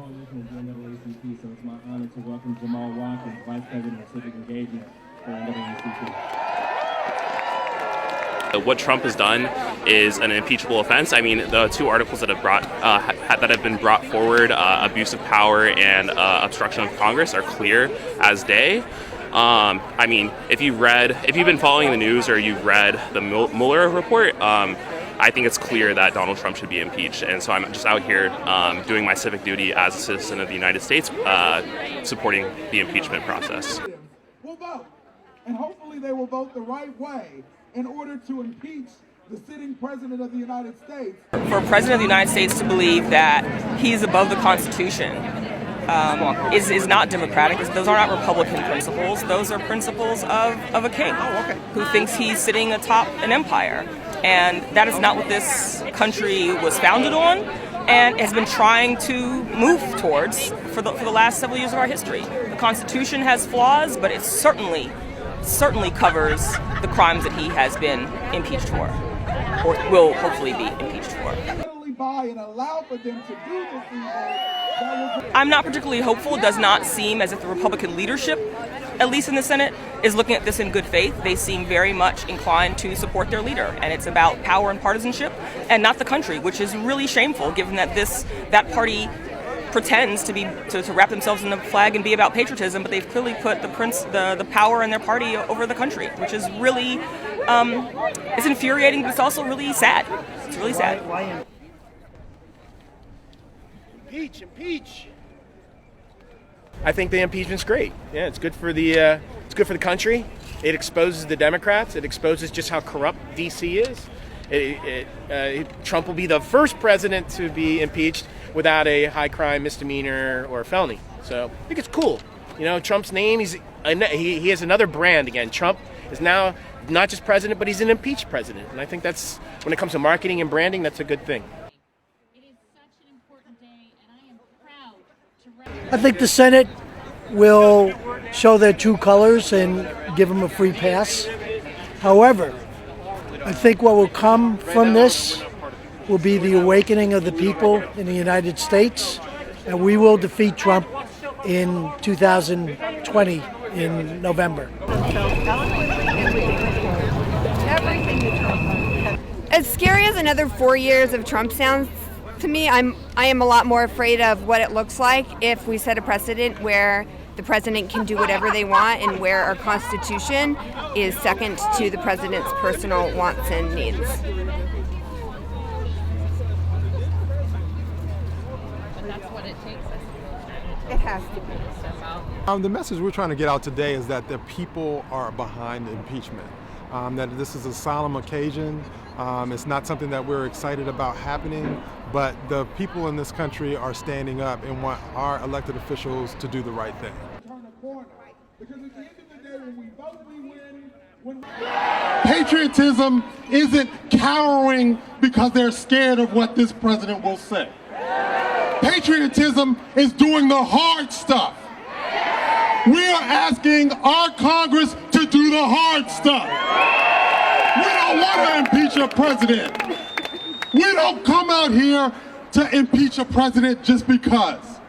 Coalition of the NAACP, so it's my honor to welcome Jamal Watkins, Vice President of Civic Engagement for NAACP. What Trump has done is an impeachable offense. I mean, the two articles that have been brought forward, abuse of power and obstruction of Congress, are clear as day. I mean, if you've been following the news or you've read the Mueller report, I think it's clear that Donald Trump should be impeached. And so I'm just out here doing my civic duty as a citizen of the United States, supporting the impeachment process. Will vote, and hopefully they will vote the right way in order to impeach the sitting president of the United States. For a president of the United States to believe that he's above the Constitution is not democratic. Those are not Republican principles. Those are principles of a king who thinks he's sitting atop an empire. And that is not what this country was founded on and has been trying to move towards for the last several years of our history. The Constitution has flaws, but it certainly covers the crimes that he has been impeached for, or will hopefully be impeached for. I'm not particularly hopeful. It does not seem as if the Republican leadership, at least in the Senate, is looking at this in good faith. They seem very much inclined to support their leader, and it's about power and partisanship and not the country, which is really shameful given that that party pretends to wrap themselves in the flag and be about patriotism, but they've clearly put the power in their party over the country, which is really it's infuriating, but it's also really sad. It's really sad. Impeach. I think the impeachment's great. Yeah, it's good for the country. It exposes the Democrats. It exposes just how corrupt DC is. Trump will be the first president to be impeached without a high crime misdemeanor or a felony. So I think it's cool. You know, Trump's name, he has another brand again. Trump is now not just president, but he's an impeached president. And I think that's, when it comes to marketing and branding, that's a good thing. It is such an important day, and I am proud to I think the Senate will show their true colors and give them a free pass. However, I think what will come from this will be the awakening of the people in the United States, and we will defeat Trump in 2020 in November. As scary as another 4 years of Trump sounds to me, I am a lot more afraid of what it looks like if we set a precedent where the president can do whatever they want and where our Constitution is second to the president's personal wants and needs. It has to be. The message we're trying to get out today is that the people are behind the impeachment. That this is a solemn occasion. It's not something that we're excited about happening, but the people in this country are standing up and want our elected officials to do the right thing. Patriotism isn't cowering because they're scared of what this president will say. Patriotism is doing the hard stuff. We are asking our Congress to do the hard stuff. We don't want to impeach a president. We don't come out here to impeach a president just because.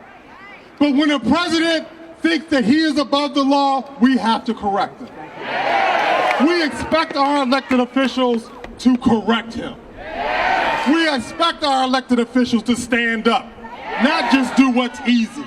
But when a president thinks that he is above the law, we have to correct him. We expect our elected officials to correct him. We expect our elected officials to stand up, not just do what's easy.